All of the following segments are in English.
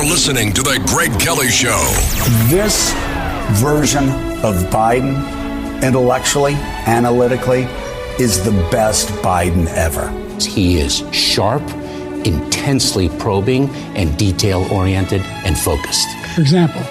listening to The Greg Kelly Show. This version of Biden, intellectually, analytically, is the best Biden ever. He is sharp, intensely probing, and detail-oriented and focused. For example,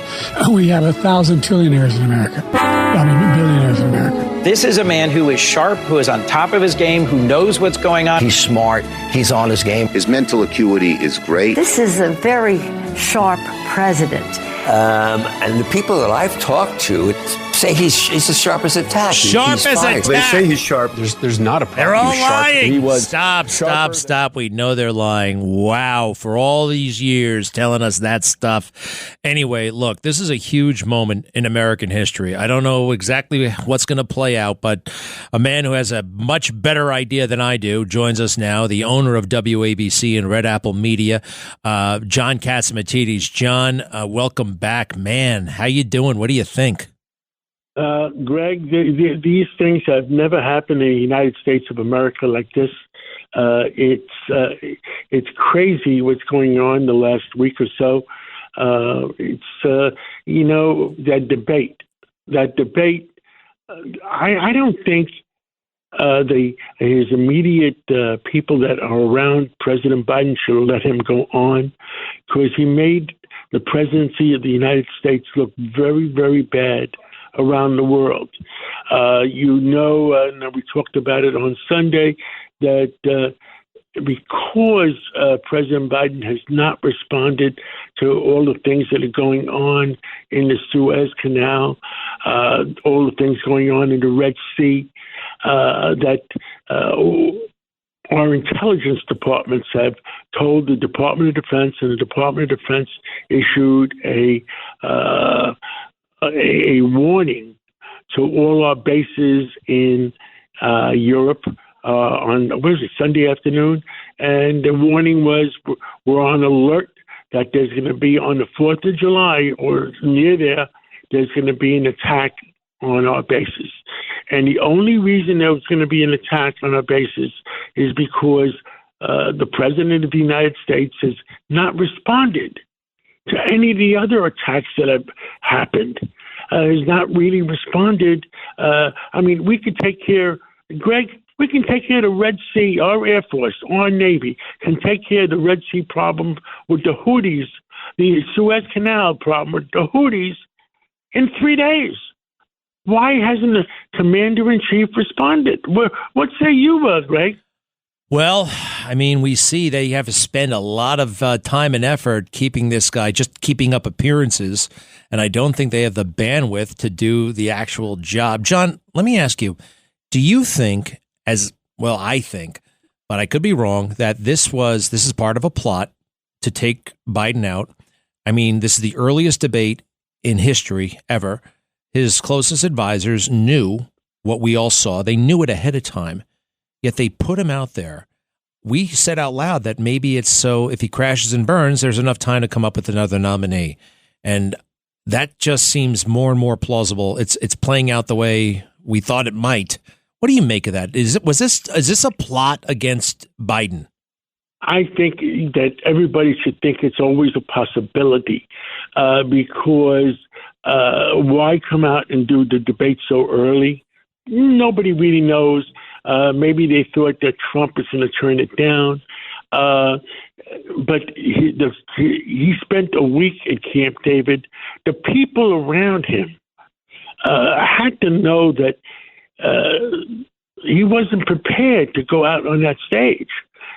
we have 1,000 trillionaires in America. Billionaires in America. This is a man who is sharp, who is on top of his game, who knows what's going on. He's smart. He's on his game. His mental acuity is great. This is a very sharp president. And the people that I've talked to say he's as sharp as a tack. Sharp as a tack. They say he's sharp. There's not a problem. They're all lying. Stop. We know they're lying. Wow. For all these years telling us that stuff. Anyway, look, this is a huge moment in American history. I don't know exactly what's going to play out, but a man who has a much better idea than I do joins us now, the owner of WABC and Red Apple Media, John Catsimatidis. John, welcome back. Man, how you doing? What do you think? Greg, these things have never happened in the United States of America like this. It's crazy what's going on the last week or so. That debate. I don't think his immediate people that are around President Biden should let him go on, because he made the presidency of the United States look very, very bad around the world. And we talked about it on Sunday, that because President Biden has not responded to all the things that are going on in the Suez Canal, all the things going on in the Red Sea, that our intelligence departments have told the Department of Defense, and the Department of Defense issued a warning to all our bases in Europe on Sunday afternoon, and the warning was we're on alert that there's going to be on the 4th of July or near there's going to be an attack on our bases. And the only reason there was going to be an attack on our bases is because the President of the United States has not responded to any of the other attacks that have happened. Has not really responded. We could take care, Greg, we can take care of the Red Sea. Our Air Force, our Navy can take care of the Red Sea problem with the Houthis, the Suez Canal problem with the Houthis in 3 days. Why hasn't the Commander-in-Chief responded? What say you, Greg? Well, we see they have to spend a lot of time and effort keeping this guy, just keeping up appearances, and I don't think they have the bandwidth to do the actual job. John, let me ask you, do you think, I think, but I could be wrong, that this is part of a plot to take Biden out? This is the earliest debate in history ever. His closest advisors knew what we all saw. They knew it ahead of time. Yet they put him out there. We said out loud that maybe it's so if he crashes and burns, there's enough time to come up with another nominee. And that just seems more and more plausible. It's playing out the way we thought it might. What do you make of that? Is this a plot against Biden? I think that everybody should think it's always a possibility, because why come out and do the debate so early? Nobody really knows. Maybe they thought that Trump was going to turn it down. But he spent a week at Camp David. The people around him had to know that he wasn't prepared to go out on that stage.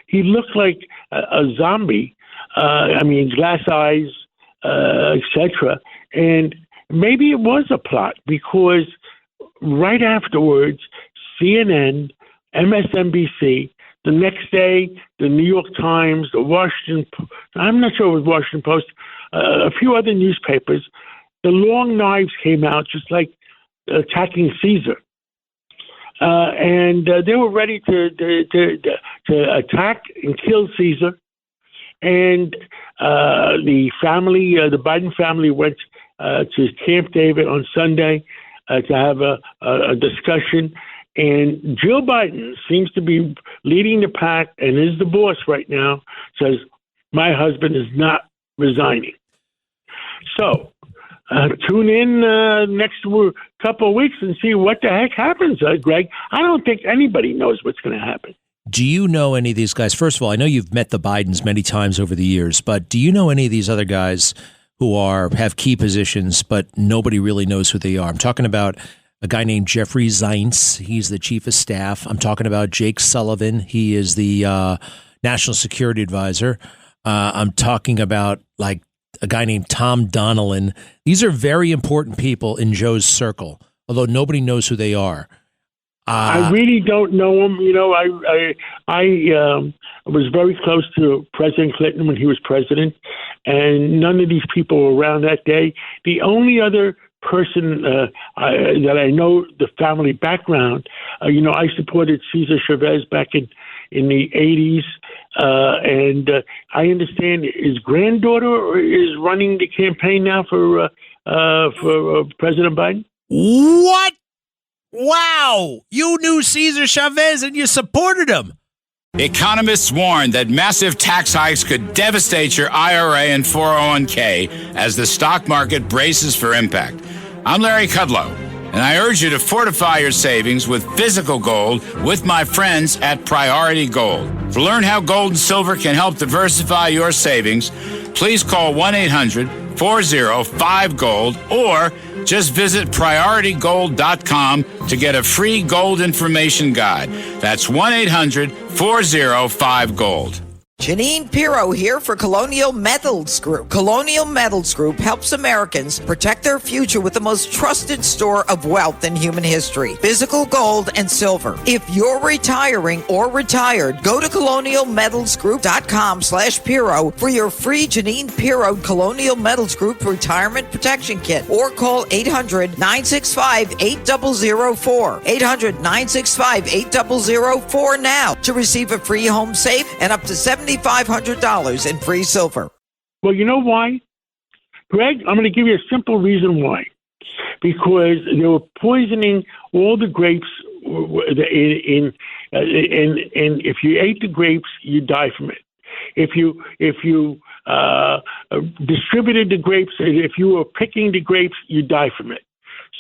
He looked like a zombie. Glass eyes, etc. And maybe it was a plot, because right afterwards, CNN, MSNBC, the next day, the New York Times, the I'm not sure it was Washington Post, a few other newspapers, the long knives came out, just like attacking Caesar. And they were ready to attack and kill Caesar. And the Biden family went to Camp David on Sunday to have a discussion. And Joe Biden seems to be leading the pack and is the boss right now, says, my husband is not resigning. So tune in next couple of weeks and see what the heck happens, Greg. I don't think anybody knows what's going to happen. Do you know any of these guys? First of all, I know you've met the Bidens many times over the years, but do you know any of these other guys who have key positions, but nobody really knows who they are? I'm talking about a guy named Jeffrey Zients. He's the chief of staff. I'm talking about Jake Sullivan. He is the national security advisor. I'm talking about like a guy named Tom Donnellan. These are very important people in Joe's circle, although nobody knows who they are. I really don't know him. You know, I was very close to President Clinton when he was president, and none of these people were around that day. The only other person that I know the family background, I supported Cesar Chavez back in the 80s, and I understand his granddaughter is running the campaign now for President Biden. What? Wow! You knew Cesar Chavez and you supported him. Economists warn that massive tax hikes could devastate your IRA and 401k as the stock market braces for impact. I'm Larry Kudlow, and I urge you to fortify your savings with physical gold with my friends at Priority Gold. To learn how gold and silver can help diversify your savings, please call 1-800-405-GOLD or just visit PriorityGold.com to get a free gold information guide. That's 1-800-405-GOLD. Janine Pirro here for Colonial Metals Group. Colonial Metals Group helps Americans protect their future with the most trusted store of wealth in human history, physical gold and silver. If you're retiring or retired, go to colonialmetalsgroup.com/Pirro for your free Janine Pirro Colonial Metals Group Retirement Protection Kit, or call 800-965-8004. 800-965-8004 now to receive a free home safe and up to $7,500 in free silver. Well, you know why, Greg? I'm going to give you a simple reason why. Because they were poisoning all the grapes, and if you ate the grapes, you die from it. If you distributed the grapes, if you were picking the grapes, you die from it.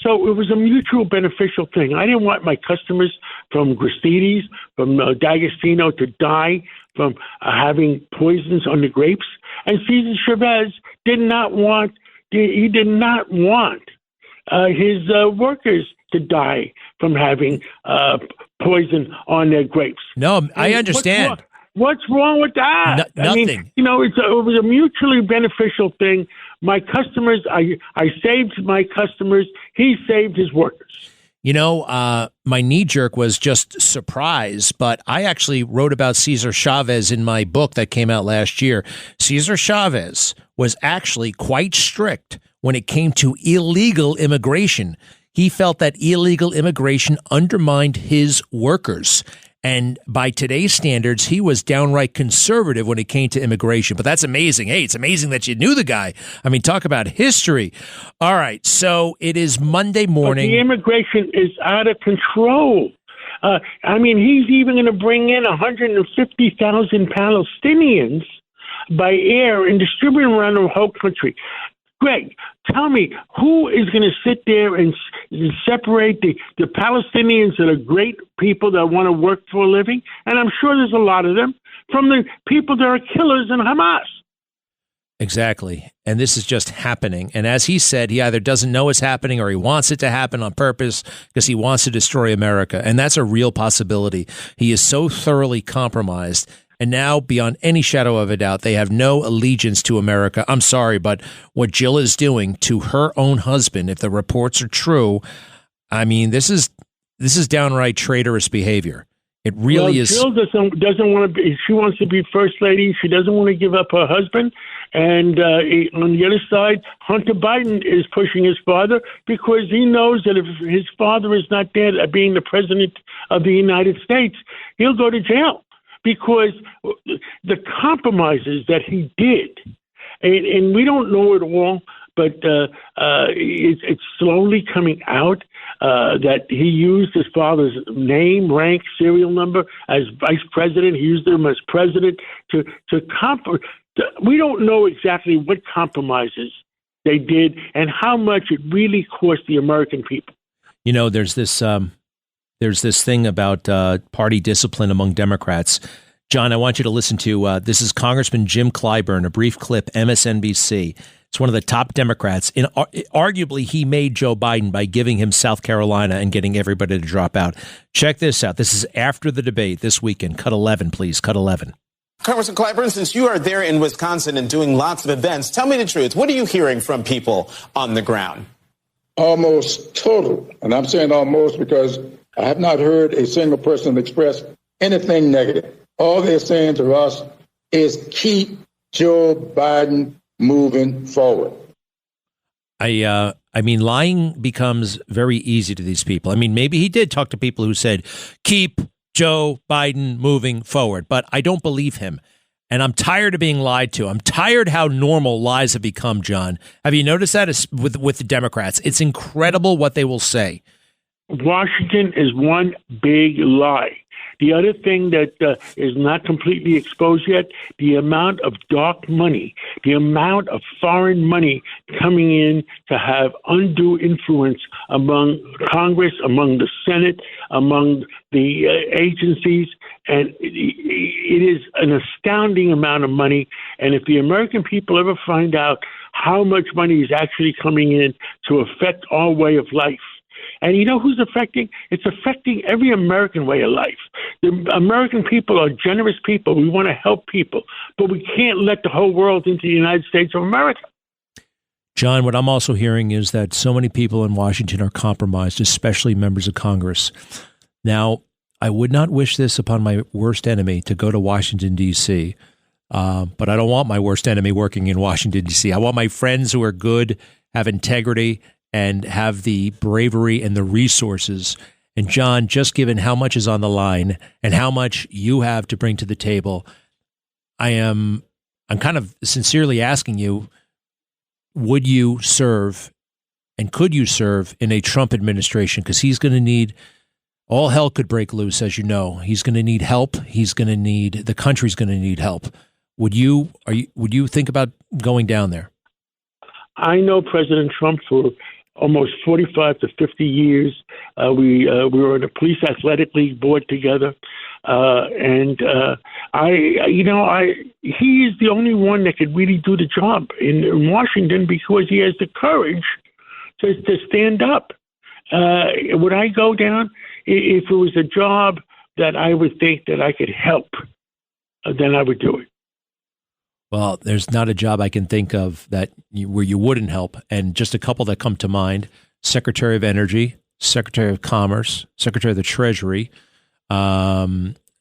So it was a mutual beneficial thing. I didn't want my customers from Gristedes, from D'Agostino to die from having poisons on the grapes. And Cesar Chavez did not want his workers to die from having poison on their grapes. No, I understand. What's wrong with that? Nothing. I mean, it was a mutually beneficial thing. My customers, I saved my customers. He saved his workers. My knee jerk was just surprise, but I actually wrote about Cesar Chavez in my book that came out last year. Cesar Chavez was actually quite strict when it came to illegal immigration. He felt that illegal immigration undermined his workers. And by today's standards, he was downright conservative when it came to immigration. But that's amazing. Hey, it's amazing that you knew the guy. I mean, talk about history. All right, so it is Monday morning. But the immigration is out of control. He's even going to bring in 150,000 Palestinians by air and distribute them around the whole country. Greg, tell me, who is going to sit there and separate the Palestinians that are great people that want to work for a living, and I'm sure there's a lot of them, from the people that are killers in Hamas? Exactly. And this is just happening. And as he said, he either doesn't know it's happening or he wants it to happen on purpose because he wants to destroy America. And that's a real possibility. He is so thoroughly compromised. And now, beyond any shadow of a doubt, they have no allegiance to America. I'm sorry, but what Jill is doing to her own husband, if the reports are true, I mean, this is downright traitorous behavior. It really is. Jill doesn't want to be. She wants to be first lady. She doesn't want to give up her husband. And on the other side, Hunter Biden is pushing his father because he knows that if his father is not there being the president of the United States, he'll go to jail. Because the compromises that he did, and we don't know it all, but it's slowly coming out that he used his father's name, rank, serial number as vice president. He used him as president to we don't know exactly what compromises they did and how much it really cost the American people. You know, there's this thing about party discipline among Democrats. John, I want you to listen to this is Congressman Jim Clyburn, a brief clip, MSNBC. It's one of the top Democrats. Arguably, he made Joe Biden by giving him South Carolina and getting everybody to drop out. Check this out. This is after the debate this weekend. Cut 11, please. Cut 11. Congressman Clyburn, since you are there in Wisconsin and doing lots of events, tell me the truth. What are you hearing from people on the ground? Almost total. And I'm saying almost because I have not heard a single person express anything negative. All they're saying to us is keep Joe Biden moving forward. I mean, lying becomes very easy to these people. I mean, maybe he did talk to people who said, keep Joe Biden moving forward, but I don't believe him. And I'm tired of being lied to. I'm tired how normal lies have become, John. Have you noticed that with the Democrats? It's incredible what they will say. Washington is one big lie. The other thing that is not completely exposed yet, the amount of dark money, the amount of foreign money coming in to have undue influence among Congress, among the Senate, among the agencies. And it is an astounding amount of money. And if the American people ever find out how much money is actually coming in to affect our way of life, and you know who's affecting? It's affecting every American way of life. The American people are generous people. We want to help people, but we can't let the whole world into the United States of America. John, what I'm also hearing is that so many people in Washington are compromised, especially members of Congress. Now, I would not wish this upon my worst enemy to go to Washington, D.C., but I don't want my worst enemy working in Washington, D.C. I want my friends who are good, have integrity, and have the bravery and the resources. And John, just given how much is on the line and how much you have to bring to the table, I'm kind of sincerely asking you, would you serve and could you serve in a Trump administration? Because he's going to need, all hell could break loose, as you know. He's going to need help. The country's going to need help. Would you think about going down there? I know President Trump for almost 45 to 50 years. We were in a police athletic league board together. He is the only one that could really do the job in Washington because he has the courage to stand up. Would I go down? If it was a job that I would think that I could help, then I would do it. Well, there's not a job I can think of where you wouldn't help. And just a couple that come to mind: Secretary of Energy, Secretary of Commerce, Secretary of the Treasury,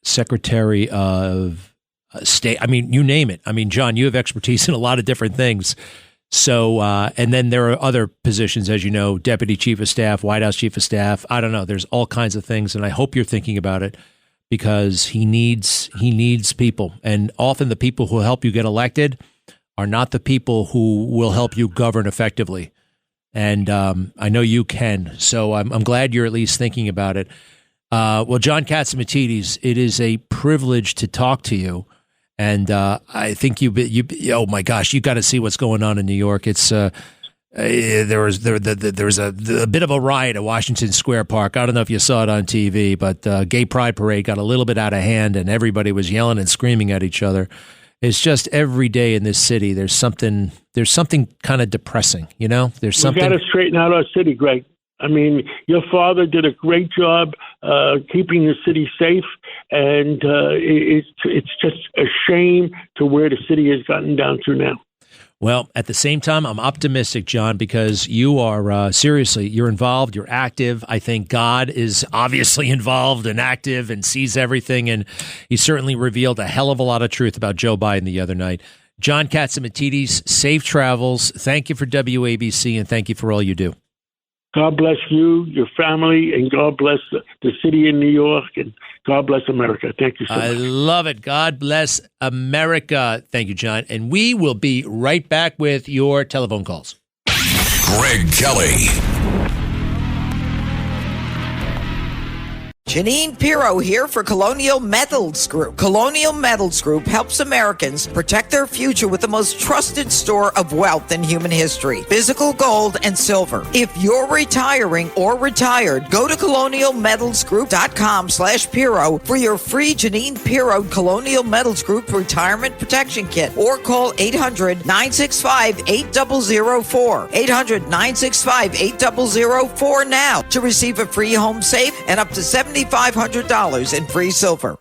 Secretary of State. I mean, you name it. I mean, John, you have expertise in a lot of different things. So, and then there are other positions, as you know, Deputy Chief of Staff, White House Chief of Staff. I don't know. There's all kinds of things. And I hope you're thinking about it, because he needs people. And often the people who help you get elected are not the people who will help you govern effectively. And I know you can. So I'm glad you're at least thinking about it. Well, John Catsimatidis, it is a privilege to talk to you. And I think oh my gosh, you got to see what's going on in New York. It's there was a bit of a riot at Washington Square Park. I don't know if you saw it on TV, but Gay Pride Parade got a little bit out of hand, and everybody was yelling and screaming at each other. It's just every day in this city, there's something kind of depressing. You know, there's something. We got to straighten out our city, Greg. I mean, your father did a great job keeping the city safe, and it's just a shame to where the city has gotten down to now. Well, at the same time, I'm optimistic, John, because you are seriously, you're involved, you're active. I think God is obviously involved and active and sees everything. And he certainly revealed a hell of a lot of truth about Joe Biden the other night. John Catsimatidis, safe travels. Thank you for WABC, and thank you for all you do. God bless you, your family, and God bless the city in New York, and God bless America. Thank you so much. I love it. God bless America. Thank you, John. And we will be right back with your telephone calls. Greg Kelly. Janine Pirro here for Colonial Metals Group. Colonial Metals Group helps Americans protect their future with the most trusted store of wealth in human history, physical gold and silver. If you're retiring or retired, go to colonialmetalsgroup.com/Pirro for your free Janine Pirro Colonial Metals Group Retirement Protection Kit, or call 800-965-8004. 800-965-8004 now to receive a free home safe and up to $7,500 in free silver.